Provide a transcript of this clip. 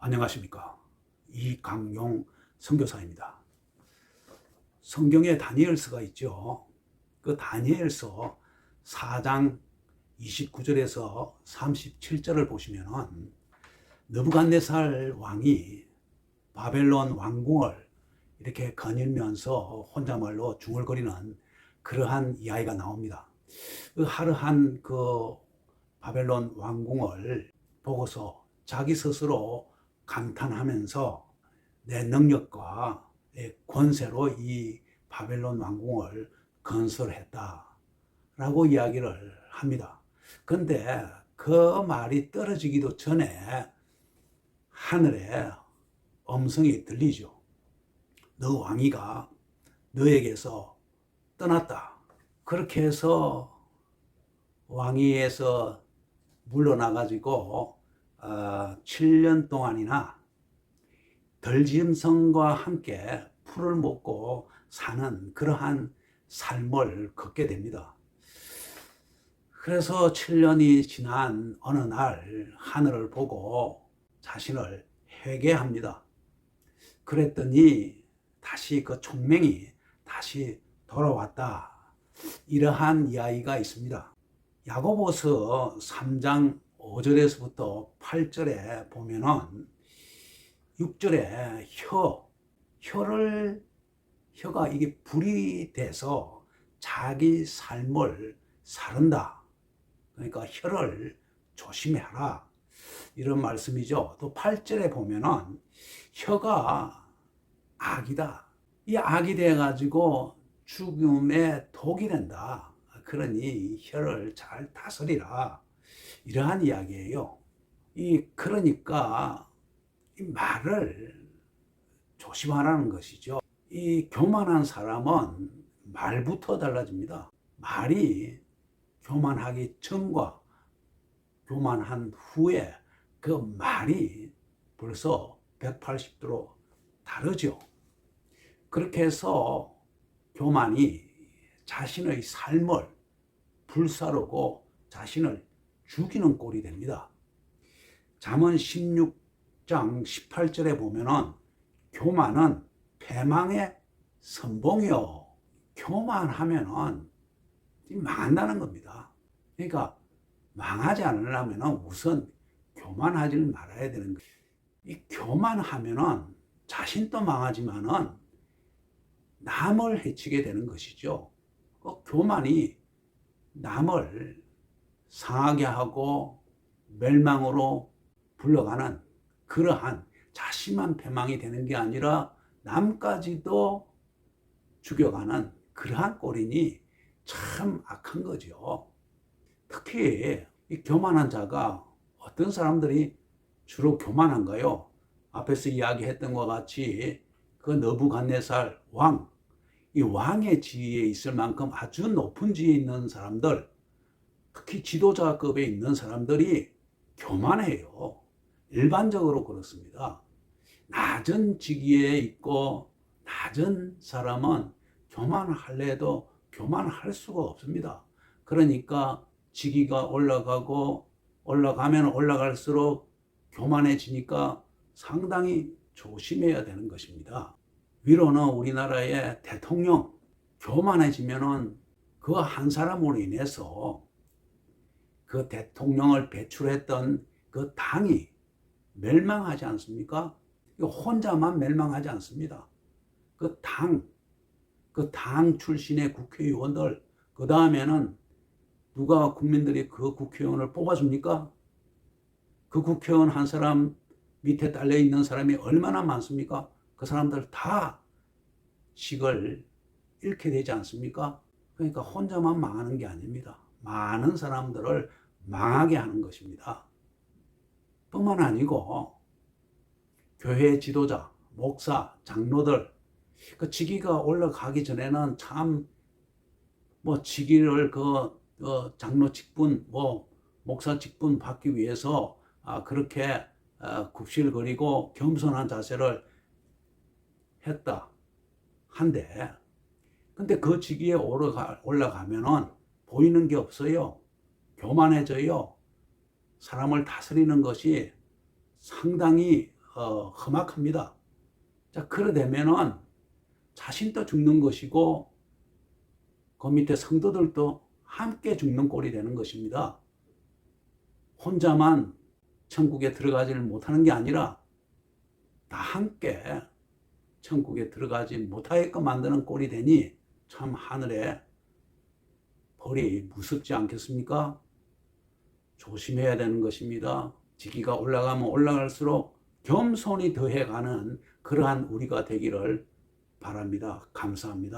안녕하십니까. 이강용 선교사입니다. 성경에 다니엘서가 있죠. 그 다니엘서 4장 29절에서 37절을 보시면은 느부갓네살 왕이 바벨론 왕궁을 이렇게 거닐면서 혼자말로 중얼거리는 그러한 이야기가 나옵니다. 그 하루한 그 바벨론 왕궁을 보고서 자기 스스로 감탄하면서 내 능력과 권세로 이 바벨론 왕궁을 건설했다라고 이야기를 합니다. 그런데 그 말이 떨어지기도 전에 하늘에 음성이 들리죠. 너 왕위가 너에게서 떠났다. 그렇게 해서 왕위에서 물러나가지고 7년 동안이나 덜짐승과 함께 풀을 먹고 사는 그러한 삶을 걷게 됩니다. 그래서 7년이 지난 어느 날 하늘을 보고 자신을 회개합니다. 그랬더니 다시 그 총명이 다시 돌아왔다. 이러한 이야기가 있습니다. 야고보서 3장 5절에서부터 8절에 보면은 6절에 혀가 이게 불이 돼서 자기 삶을 사른다. 그러니까 혀를 조심해라. 이런 말씀이죠. 또 8절에 보면은 혀가 악이다. 이 악이 돼가지고 죽음의 독이 된다. 그러니 혀를 잘 다스리라. 이러한 이야기예요. 그러니까 이 말을 조심하라는 것이죠. 이 교만한 사람은 말부터 달라집니다. 말이 교만하기 전과 교만한 후에 그 말이 벌써 180도로 다르죠. 그렇게 해서 교만이 자신의 삶을 불사르고 자신을 죽이는 꼴이 됩니다. 잠언 16장 18절에 보면은 교만은 패망의 선봉이요. 교만하면은 망한다는 겁니다. 그러니까 망하지 않으려면 우선 교만하지 말아야 되는 거예요. 이 교만하면은 자신도 망하지만은 남을 해치게 되는 것이죠. 교만이 남을 상하게 하고 멸망으로 불러가는 그러한 자신만 패망이 되는 게 아니라 남까지도 죽여가는 그러한 꼴이니 참 악한 거죠. 특히 이 교만한 자가 어떤 사람들이 주로 교만한가요? 앞에서 이야기했던 것과 같이 그 느부갓네살 왕, 이 왕의 지위에 있을 만큼 아주 높은 지위에 있는 사람들, 특히 지도자급에 있는 사람들이 교만해요. 일반적으로 그렇습니다. 낮은 직위에 있고 낮은 사람은 교만할래 해도 교만할 수가 없습니다. 그러니까 직위가 올라가면 올라갈수록 교만해지니까 상당히 조심해야 되는 것입니다. 위로는 우리나라의 대통령 교만해지면은 그 한 사람으로 인해서 그 대통령을 배출했던 그 당이 멸망하지 않습니까? 혼자만 멸망하지 않습니다. 그 당 출신의 국회의원들, 그 다음에는 누가 국민들이 그 국회의원을 뽑아줍니까? 그 국회의원 한 사람 밑에 딸려 있는 사람이 얼마나 많습니까? 그 사람들 다 식을 잃게 되지 않습니까? 그러니까 혼자만 망하는 게 아닙니다. 많은 사람들을 망하게 하는 것입니다. 뿐만 아니고 교회 지도자, 목사, 장로들 그 직위가 올라가기 전에는 참 직위를 장로 직분, 목사 직분 받기 위해서 그렇게 굽실거리고 겸손한 자세를 했다 한데, 근데 그 직위에 올라가면은 보이는 게 없어요. 교만해져요. 사람을 다스리는 것이 상당히 험악합니다. 자, 그래 되면은 자신도 죽는 것이고 그 밑에 성도들도 함께 죽는 꼴이 되는 것입니다. 혼자만 천국에 들어가지를 못하는 게 아니라 다 함께 천국에 들어가지 못하게끔 만드는 꼴이 되니 참 하늘에 벌이 무섭지 않겠습니까? 조심해야 되는 것입니다. 지기가 올라가면 올라갈수록 겸손히 더해가는 그러한 우리가 되기를 바랍니다. 감사합니다.